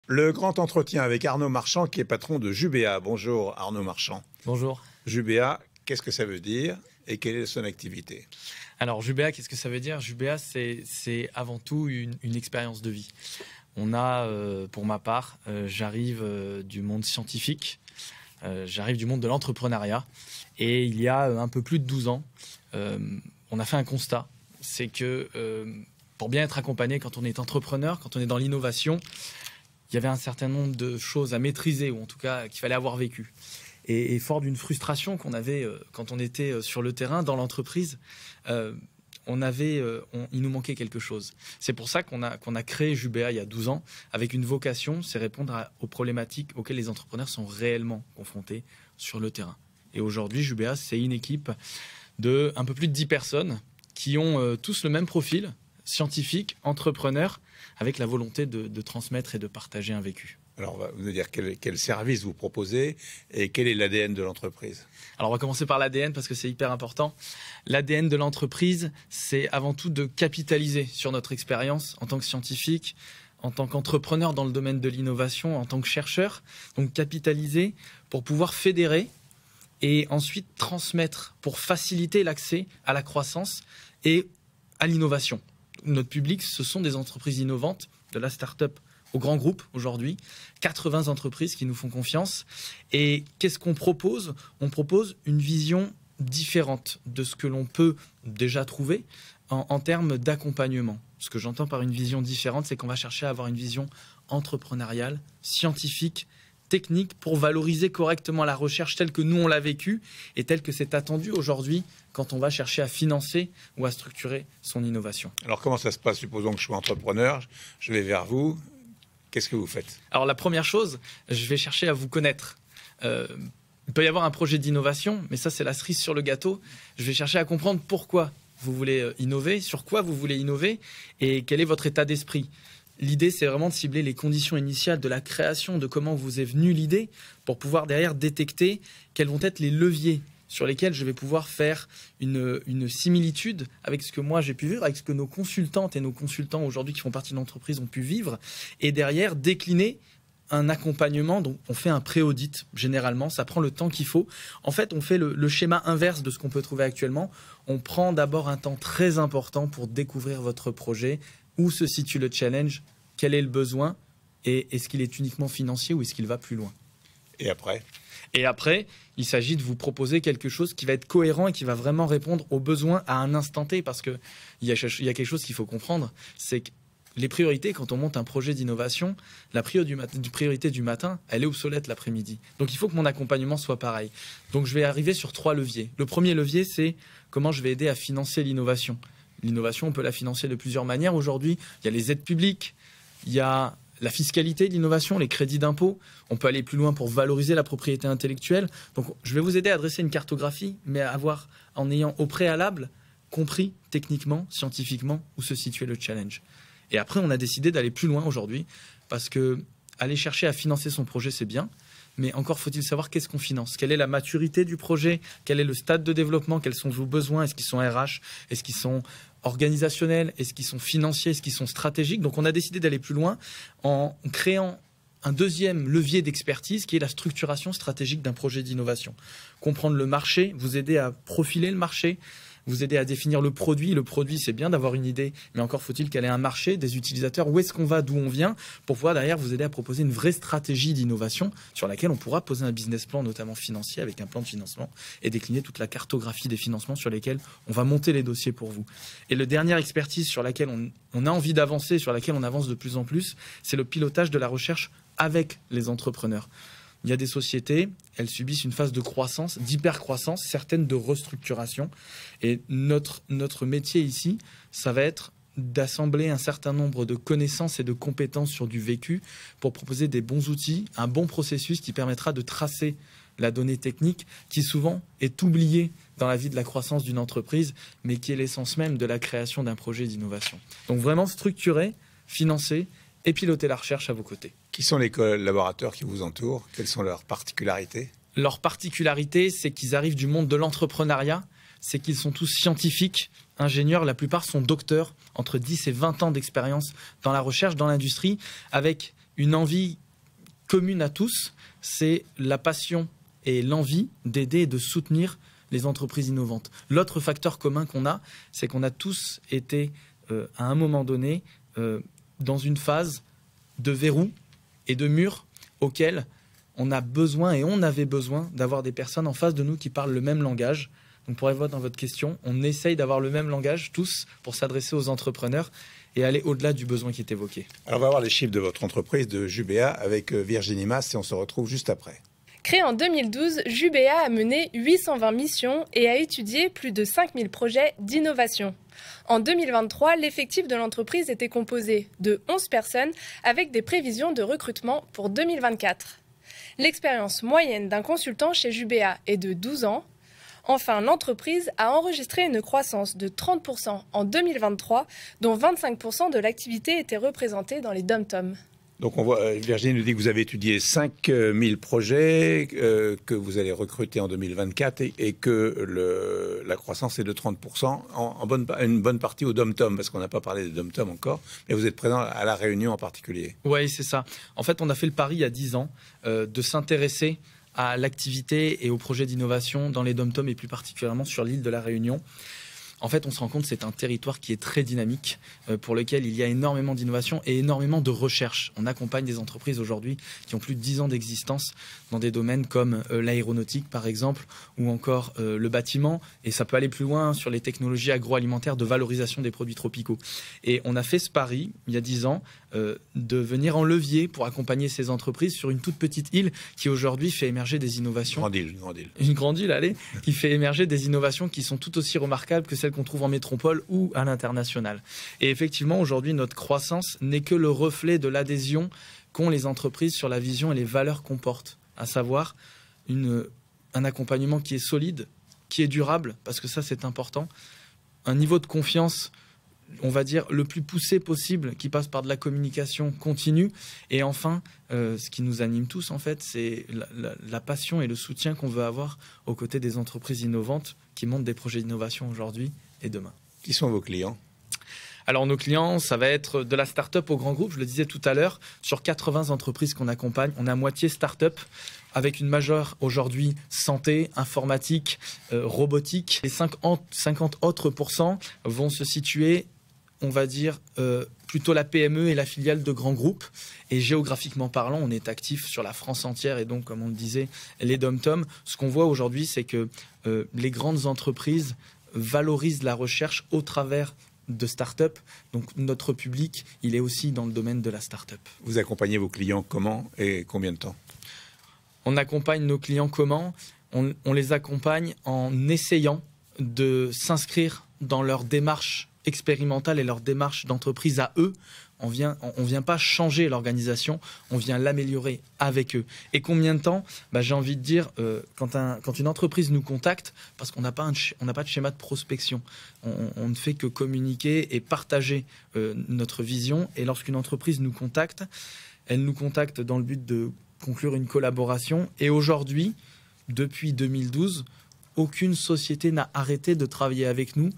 Le grand entretien avec Arnaud Marchand, qui est patron de Jubéa. Bonjour Arnaud Marchand. Bonjour. Jubéa, qu'est-ce que ça veut dire et quelle est son activité? Alors Jubéa, qu'est-ce que ça veut dire? Jubéa, c'est avant tout une expérience de vie. On a, pour ma part, j'arrive du monde scientifique, j'arrive du monde de l'entrepreneuriat. Et il y a un peu plus de 12 ans, on a fait un constat. C'est que pour bien être accompagné quand on est entrepreneur, quand on est dans l'innovation, il y avait un certain nombre de choses à maîtriser, ou en tout cas qu'il fallait avoir vécu. Et fort d'une frustration qu'on avait quand on était sur le terrain, dans l'entreprise, il nous manquait quelque chose. C'est pour ça qu'on a créé Jubéa il y a 12 ans, avec une vocation, c'est répondre aux problématiques auxquelles les entrepreneurs sont réellement confrontés sur le terrain. Et aujourd'hui, Jubéa, c'est une équipe de un peu plus de 10 personnes qui ont tous le même profil, scientifique, entrepreneur, avec la volonté de transmettre et de partager un vécu. Alors, on va vous dire quel service vous proposez et quel est l'ADN de l'entreprise. Alors, on va commencer par l'ADN parce que c'est hyper important. L'ADN de l'entreprise, c'est avant tout de capitaliser sur notre expérience en tant que scientifique, en tant qu'entrepreneur dans le domaine de l'innovation, en tant que chercheur. Donc, capitaliser pour pouvoir fédérer et ensuite transmettre pour faciliter l'accès à la croissance et à l'innovation. Notre public, ce sont des entreprises innovantes, de la start-up au grand groupe aujourd'hui, 80 entreprises qui nous font confiance. Et qu'est-ce qu'on propose? On propose une vision différente de ce que l'on peut déjà trouver en termes d'accompagnement. Ce que j'entends par une vision différente, c'est qu'on va chercher à avoir une vision entrepreneuriale, scientifique, technique, pour valoriser correctement la recherche telle que nous on l'a vécue et telle que c'est attendu aujourd'hui quand on va chercher à financer ou à structurer son innovation. Alors comment ça se passe? Supposons que je sois entrepreneur, je vais vers vous. Qu'est-ce que vous faites? Alors la première chose, je vais chercher à vous connaître. Il peut y avoir un projet d'innovation, mais ça c'est la cerise sur le gâteau. Je vais chercher à comprendre pourquoi vous voulez innover, sur quoi vous voulez innover et quel est votre état d'esprit. L'idée, c'est vraiment de cibler les conditions initiales de la création, de comment vous est venue l'idée, pour pouvoir derrière détecter quels vont être les leviers sur lesquels je vais pouvoir faire une similitude avec ce que moi j'ai pu vivre, avec ce que nos consultantes et nos consultants aujourd'hui qui font partie de l'entreprise ont pu vivre, et derrière décliner un accompagnement. Donc on fait un pré-audit, généralement, ça prend le temps qu'il faut. En fait, on fait le schéma inverse de ce qu'on peut trouver actuellement. On prend d'abord un temps très important pour découvrir votre projet, où se situe le challenge, quel est le besoin, et est-ce qu'il est uniquement financier ou est-ce qu'il va plus loin. Et après? Et après, il s'agit de vous proposer quelque chose qui va être cohérent et qui va vraiment répondre aux besoins à un instant T, parce qu'il y a quelque chose qu'il faut comprendre, c'est que les priorités, quand on monte un projet d'innovation, la priorité du matin, elle est obsolète l'après-midi. Donc il faut que mon accompagnement soit pareil. Donc je vais arriver sur 3 leviers. Le premier levier, c'est comment je vais aider à financer l'innovation. L'innovation, on peut la financer de plusieurs manières. Aujourd'hui, il y a les aides publiques, il y a la fiscalité de l'innovation, les crédits d'impôt. On peut aller plus loin pour valoriser la propriété intellectuelle. Donc, je vais vous aider à dresser une cartographie, mais en ayant au préalable compris techniquement, scientifiquement, où se situait le challenge. Et après, on a décidé d'aller plus loin aujourd'hui, parce que aller chercher à financer son projet, c'est bien. Mais encore faut-il savoir qu'est-ce qu'on finance. Quelle est la maturité du projet? Quel est le stade de développement? Quels sont vos besoins? Est-ce qu'ils sont RH? Est-ce qu'ils sont organisationnels? Est-ce qu'ils sont financiers? Est-ce qu'ils sont stratégiques? Donc on a décidé d'aller plus loin en créant un deuxième levier d'expertise qui est la structuration stratégique d'un projet d'innovation. Comprendre le marché, vous aider à profiler le marché, vous aider à définir le produit. Le produit, c'est bien d'avoir une idée, mais encore faut-il qu'elle ait un marché, des utilisateurs, où est-ce qu'on va, d'où on vient, pour pouvoir derrière vous aider à proposer une vraie stratégie d'innovation sur laquelle on pourra poser un business plan, notamment financier, avec un plan de financement, et décliner toute la cartographie des financements sur lesquels on va monter les dossiers pour vous. Et la dernière expertise sur laquelle on a envie d'avancer, sur laquelle on avance de plus en plus, c'est le pilotage de la recherche avec les entrepreneurs. Il y a des sociétés, elles subissent une phase de croissance, d'hypercroissance, certaines de restructuration. Et notre métier ici, ça va être d'assembler un certain nombre de connaissances et de compétences sur du vécu pour proposer des bons outils, un bon processus qui permettra de tracer la donnée technique qui souvent est oubliée dans la vie de la croissance d'une entreprise, mais qui est l'essence même de la création d'un projet d'innovation. Donc vraiment structurer, financer et piloter la recherche à vos côtés. Qui sont les collaborateurs qui vous entourent? Quelles sont leurs particularités? Leur particularité, c'est qu'ils arrivent du monde de l'entrepreneuriat, c'est qu'ils sont tous scientifiques, ingénieurs, la plupart sont docteurs, entre 10 et 20 ans d'expérience dans la recherche, dans l'industrie, avec une envie commune à tous, c'est la passion et l'envie d'aider et de soutenir les entreprises innovantes. L'autre facteur commun qu'on a, c'est qu'on a tous été, à un moment donné, dans une phase de verrou et de mur auquel on a besoin et on avait besoin d'avoir des personnes en face de nous qui parlent le même langage. Donc pour répondre à votre question, on essaye d'avoir le même langage tous pour s'adresser aux entrepreneurs et aller au-delà du besoin qui est évoqué. Alors on va voir les chiffres de votre entreprise, de Jubéa, avec Virginie Mas, et on se retrouve juste après. Créée en 2012, Jubéa a mené 820 missions et a étudié plus de 5000 projets d'innovation. En 2023, l'effectif de l'entreprise était composé de 11 personnes avec des prévisions de recrutement pour 2024. L'expérience moyenne d'un consultant chez Jubéa est de 12 ans. Enfin, l'entreprise a enregistré une croissance de 30% en 2023, dont 25% de l'activité était représentée dans les dom-toms. Donc on voit, Virginie nous dit que vous avez étudié 5000 projets, que vous allez recruter en 2024 et que la croissance est de 30%, une bonne partie au dom-tom, parce qu'on n'a pas parlé des dom-tom encore, mais vous êtes présent à La Réunion en particulier. Oui, c'est ça. En fait, on a fait le pari il y a 10 ans de s'intéresser à l'activité et aux projets d'innovation dans les dom-tom et plus particulièrement sur l'île de La Réunion. En fait, on se rend compte que c'est un territoire qui est très dynamique, pour lequel il y a énormément d'innovation et énormément de recherche. On accompagne des entreprises aujourd'hui qui ont plus de 10 ans d'existence dans des domaines comme l'aéronautique, par exemple, ou encore le bâtiment. Et ça peut aller plus loin sur les technologies agroalimentaires de valorisation des produits tropicaux. Et on a fait ce pari, il y a 10 ans, de venir en levier pour accompagner ces entreprises sur une toute petite île qui aujourd'hui fait émerger des innovations. Une grande île. Une grande île, allez, qui fait émerger des innovations qui sont tout aussi remarquables que celles qu'on trouve en métropole ou à l'international. Et effectivement, aujourd'hui, notre croissance n'est que le reflet de l'adhésion qu'ont les entreprises sur la vision et les valeurs qu'on porte, à savoir un accompagnement qui est solide, qui est durable, parce que ça, c'est important, un niveau de confiance, on va dire, le plus poussé possible, qui passe par de la communication continue. Et enfin, ce qui nous anime tous, en fait, c'est la passion et le soutien qu'on veut avoir aux côtés des entreprises innovantes qui montent des projets d'innovation aujourd'hui et demain. Qui sont vos clients ? Alors nos clients, ça va être de la start-up au grand groupe, je le disais tout à l'heure, sur 80 entreprises qu'on accompagne, on a moitié start-up, avec une majeure aujourd'hui santé, informatique, robotique. Les 50 autres % vont se situer, on va dire, plutôt la PME et la filiale de grands groupes. Et géographiquement parlant, on est actif sur la France entière et donc, comme on le disait, les dom-tom. Ce qu'on voit aujourd'hui, c'est que les grandes entreprises valorisent la recherche au travers de start-up. Donc notre public, il est aussi dans le domaine de la start-up. Vous accompagnez vos clients comment et combien de temps ? On accompagne nos clients comment ? On les accompagne en essayant de s'inscrire dans leur démarche expérimentale et leur démarche d'entreprise à eux. On vient pas changer l'organisation, on vient l'améliorer avec eux. Et combien de temps ? J'ai envie de dire, quand une entreprise nous contacte, parce qu'on n'a pas de schéma de prospection, on ne fait que communiquer et partager notre vision. Et lorsqu'une entreprise nous contacte, elle nous contacte dans le but de conclure une collaboration. Et aujourd'hui, depuis 2012, aucune société n'a arrêté de travailler avec nous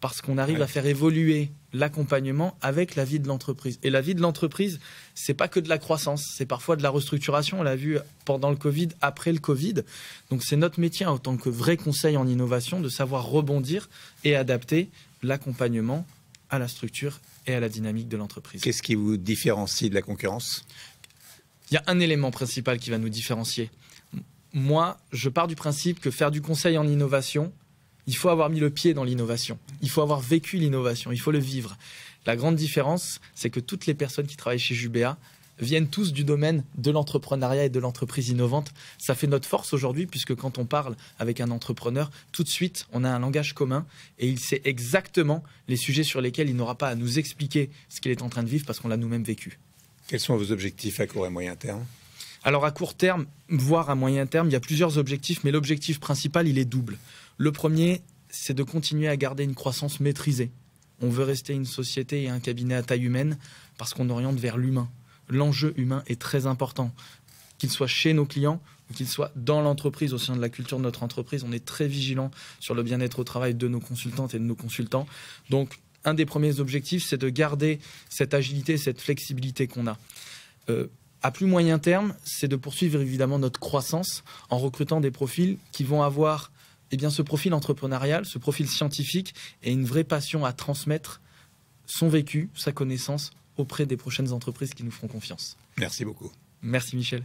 parce qu'on arrive à faire évoluer l'accompagnement avec la vie de l'entreprise. Et la vie de l'entreprise, c'est pas que de la croissance, c'est parfois de la restructuration. On l'a vu pendant le Covid, après le Covid. Donc c'est notre métier en tant que vrai conseil en innovation de savoir rebondir et adapter l'accompagnement à la structure et à la dynamique de l'entreprise. Qu'est-ce qui vous différencie de la concurrence ? Il y a un élément principal qui va nous différencier. Moi, je pars du principe que faire du conseil en innovation, il faut avoir mis le pied dans l'innovation. Il faut avoir vécu l'innovation. Il faut le vivre. La grande différence, c'est que toutes les personnes qui travaillent chez Jubéa viennent tous du domaine de l'entrepreneuriat et de l'entreprise innovante. Ça fait notre force aujourd'hui, puisque quand on parle avec un entrepreneur, tout de suite, on a un langage commun et il sait exactement les sujets sur lesquels il n'aura pas à nous expliquer ce qu'il est en train de vivre parce qu'on l'a nous-mêmes vécu. Quels sont vos objectifs à court et moyen terme ? Alors à court terme, voire à moyen terme, il y a plusieurs objectifs, mais l'objectif principal, il est double. Le premier, c'est de continuer à garder une croissance maîtrisée. On veut rester une société et un cabinet à taille humaine parce qu'on oriente vers l'humain. L'enjeu humain est très important. Qu'il soit chez nos clients ou qu'il soit dans l'entreprise, au sein de la culture de notre entreprise, on est très vigilant sur le bien-être au travail de nos consultantes et de nos consultants. Donc, un des premiers objectifs, c'est de garder cette agilité, cette flexibilité qu'on a. À plus moyen terme, c'est de poursuivre évidemment notre croissance en recrutant des profils qui vont avoir ce profil entrepreneurial, ce profil scientifique et une vraie passion à transmettre son vécu, sa connaissance auprès des prochaines entreprises qui nous feront confiance. Merci beaucoup. Merci Michel.